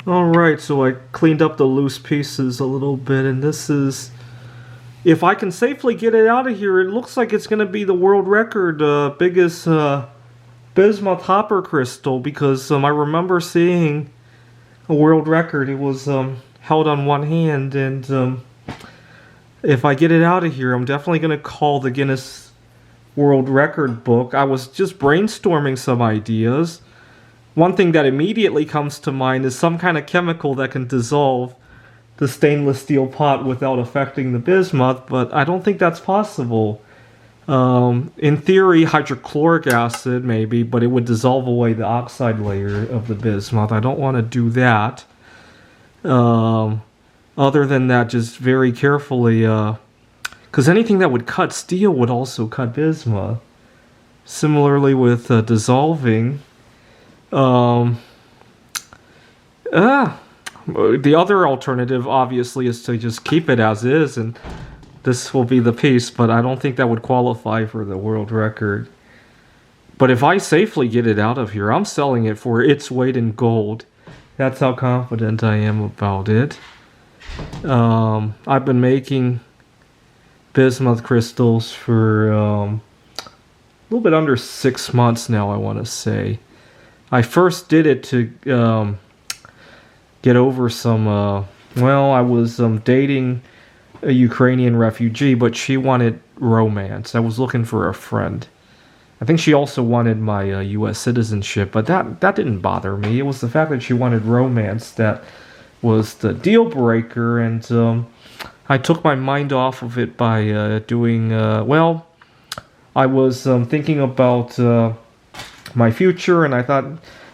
Alright, so I cleaned up the loose pieces a little bit, and this is... If I can safely get it out of here, it looks like it's going to be the world record biggest bismuth hopper crystal, because I remember seeing a world record. It was held on one hand, and if I get it out of here, I'm definitely going to call the Guinness World Record book. I was just brainstorming some ideas. One thing that immediately comes to mind is some kind of chemical that can dissolve the stainless steel pot without affecting the bismuth, but I don't think that's possible. In theory, hydrochloric acid maybe, but it would dissolve away the oxide layer of the bismuth. I don't want to do that. Other than that, just very carefully, because anything that would cut steel would also cut bismuth. Similarly with dissolving. The other alternative, obviously, is to just keep it as is, and this will be the piece, but I don't think that would qualify for the world record. But if I safely get it out of here, I'm selling it for its weight in gold. That's how confident I am about it. I've been making bismuth crystals for a little bit under 6 months now, I want to say. I first did it to get over some, I was dating a Ukrainian refugee, but she wanted romance. I was looking for a friend. I think she also wanted my U.S. citizenship, but that didn't bother me. It was the fact that she wanted romance that was the deal breaker, and I took my mind off of it by doing, I was thinking about my future, and I thought,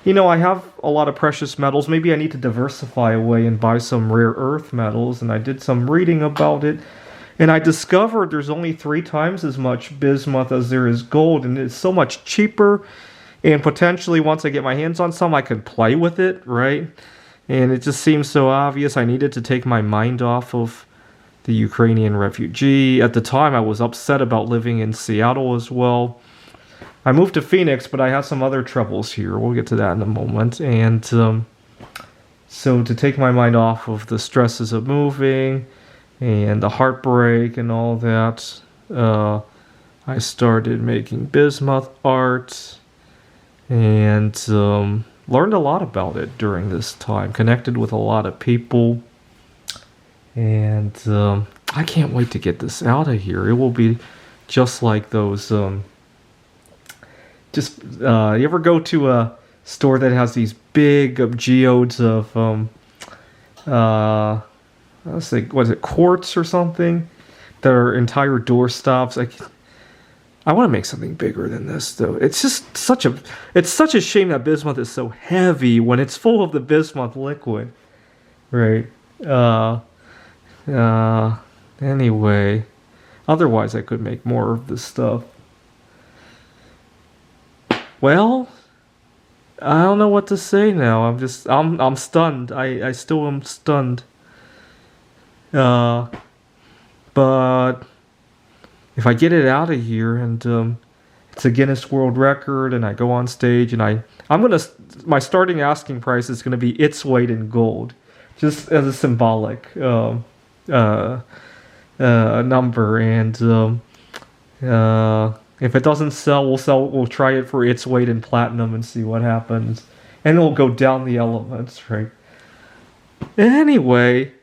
I have a lot of precious metals. Maybe I need to diversify away and buy some rare earth metals, and I did some reading about it, and I discovered there's only 3 times as much bismuth as there is gold, and it's so much cheaper, and potentially once I get my hands on some, I could play with it, right? And it just seems so obvious. I needed to take my mind off of the Ukrainian refugee. At the time, I was upset about living in Seattle as well. I moved to Phoenix, but I had some other troubles here. We'll get to that in a moment. And so to take my mind off of the stresses of moving and the heartbreak and all that, I started making bismuth art and learned a lot about it during this time. Connected with a lot of people. And I can't wait to get this out of here. It will be just like those... you ever go to a store that has these big geodes of, let's say, was it quartz or something? That are entire doorstops. I want to make something bigger than this, though. It's just such a shame that bismuth is so heavy when it's full of the bismuth liquid, right? Anyway, otherwise I could make more of this stuff. Well, I don't know what to say now. I'm stunned. I still am stunned. But if I get it out of here and it's a Guinness World Record and I go on stage and my starting asking price is gonna be its weight in gold, just as a symbolic number, and if it doesn't sell, we'll try it for its weight in platinum and see what happens. And it'll go down the elements, right? Anyway,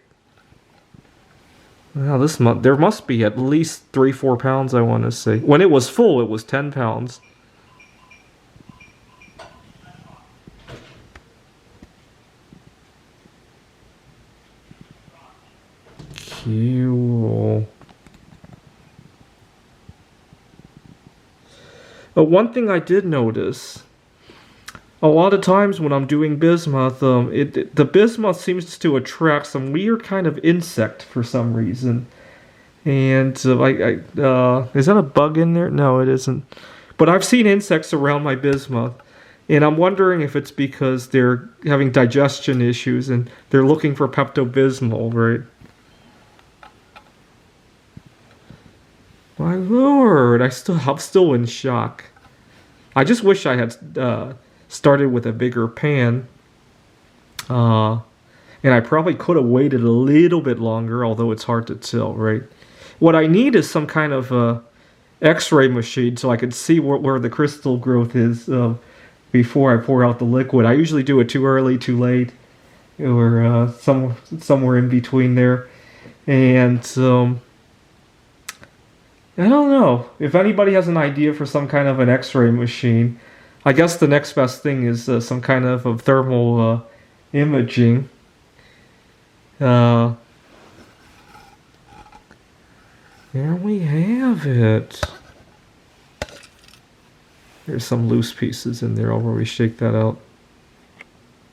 well, there must be at least 3-4 pounds, I want to say. When it was full, it was 10 pounds. Cool. One thing I did notice, a lot of times when I'm doing bismuth, the bismuth seems to attract some weird kind of insect for some reason. And is that a bug in there? No, it isn't. But I've seen insects around my bismuth, and I'm wondering if it's because they're having digestion issues and they're looking for Pepto-Bismol, right? My lord, I'm still in shock. I just wish I had started with a bigger pan. And I probably could have waited a little bit longer, although it's hard to tell, right? What I need is some kind of X-ray machine so I can see where the crystal growth is before I pour out the liquid. I usually do it too early, too late, or somewhere in between there. And I don't know. If anybody has an idea for some kind of an X-ray machine, I guess the next best thing is some kind of thermal imaging. There we have it. There's some loose pieces in there. I'll probably shake that out.